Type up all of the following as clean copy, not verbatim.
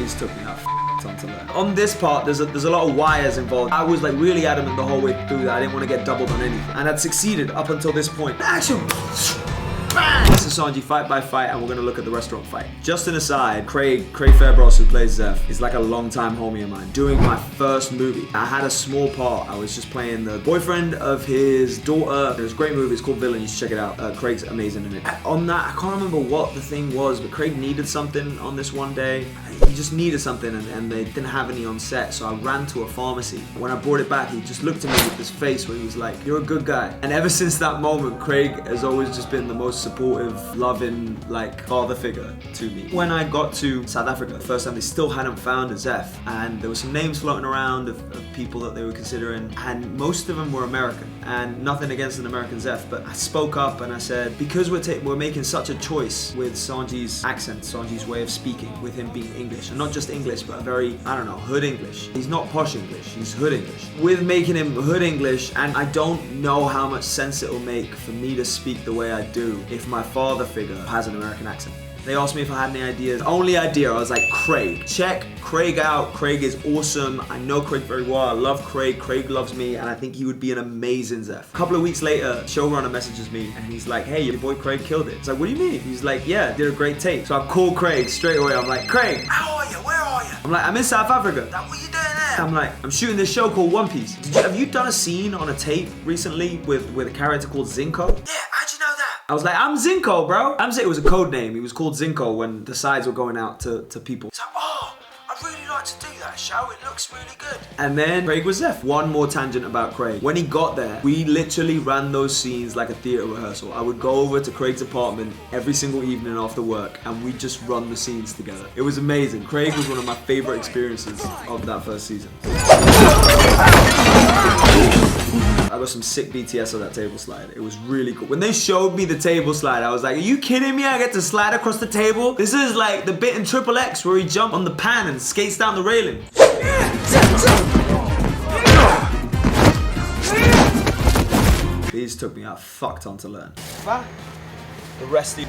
These took me out time to learn. On this part, there's a lot of wires involved. I was like really adamant the whole way through that I didn't want to get doubled on anything. And I'd succeeded up until this point. Action! Bang! This is Sanji fight by fight, and we're gonna look at the restaurant fight. Just an aside, Craig Fairbross, who plays Zeff, is like a long-time homie of mine. Doing my first movie, I had a small part. I was just playing the boyfriend of his daughter. It was a great movie. It's called Villain. You should check it out. Craig's amazing in it. On that, I can't remember what the thing was, but Craig needed something on this one day. He just needed something, and they didn't have any on set, so I ran to a pharmacy. When I brought it back, he just looked at me with this face where he was like, "You're a good guy." And ever since that moment, Craig has always just been the most supportive, loving, like, father figure to me. When I got to South Africa the first time, they still hadn't found a Zeff, and there were some names floating around of people that they were considering, and most of them were American. And nothing against an American Zeff, but I spoke up and I said, because we're making such a choice with Sanji's accent, Sanji's way of speaking, with him being English, and not just English, but very, I don't know, hood English. He's not posh English, he's hood English. With making him hood English, and I don't know how much sense it will make for me to speak the way I do if my father figure has an American accent. They asked me if I had any ideas. Only idea, I was like, Craig. Check Craig out. Craig is awesome. I know Craig very well. I love Craig. Craig loves me, and I think he would be an amazing Zeff. A couple of weeks later, showrunner messages me, and he's like, "Hey, your boy Craig killed it." It's like, "What do you mean?" He's like, "Yeah, did a great take." So I called Craig straight away. I'm like, "Craig, how are you? Where are you?" I'm like, "I'm in South Africa." Like, "What are you doing there?" I'm like, "I'm shooting this show called One Piece." Have you done a scene on a tape recently with a character called Zinko? Yeah, how'd you know that? I was like, "I'm Zinko, bro." It was a code name. He was called Zinko when the sides were going out to people. He's like, "Oh, I'd really like to do that show. It looks really good." And then Craig was Zeff. One more tangent about Craig. When he got there, we literally ran those scenes like a theater rehearsal. I would go over to Craig's apartment every single evening after work, and we'd just run the scenes together. It was amazing. Craig was one of my favorite experiences of that first season. I got some sick BTS on that table slide. It was really cool. When they showed me the table slide, I was like, "Are you kidding me? I get to slide across the table?" This is like the bit in Triple X where he jumped on the pan and skates down the railing. These took me out fuck ton to learn. The rest of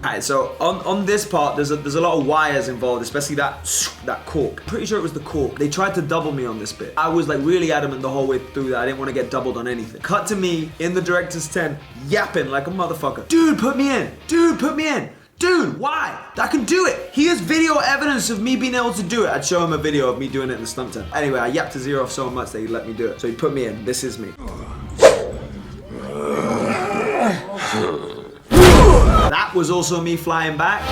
Alright, so on this part, there's a lot of wires involved, especially that cork. Pretty sure it was the cork. They tried to double me on this bit. I was like really adamant the whole way through that I didn't want to get doubled on anything. Cut to me in the director's tent, yapping like a motherfucker. "Dude, put me in. Dude, put me in. Dude, why? I can do it. Here's video evidence of me being able to do it." I'd show him a video of me doing it in the stunt tent. Anyway, I yapped to Zero off so much that he let me do it. So he put me in. This is me. That was also me flying back.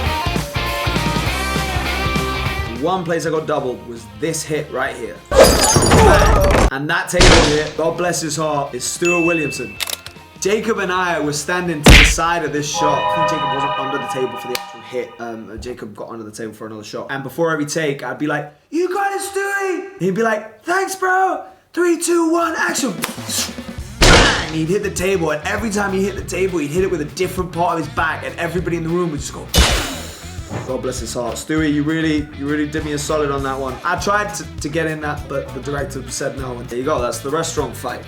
One place I got doubled was this hit right here. And that table here, God bless his heart, is Stuart Williamson. Jacob and I were standing to the side of this shot. I think Jacob wasn't under the table for the actual hit. Jacob got under the table for another shot. And before every take, I'd be like, "You got it, Stewie!" And he'd be like, "Thanks, bro! 3, 2, 1, action!" And he'd hit the table, and every time he hit the table, he'd hit it with a different part of his back, and everybody in the room would just go, God bless his heart. Stewie, you really did me a solid on that one. I tried to get in that, but the director said no, and there you go, that's the restaurant fight.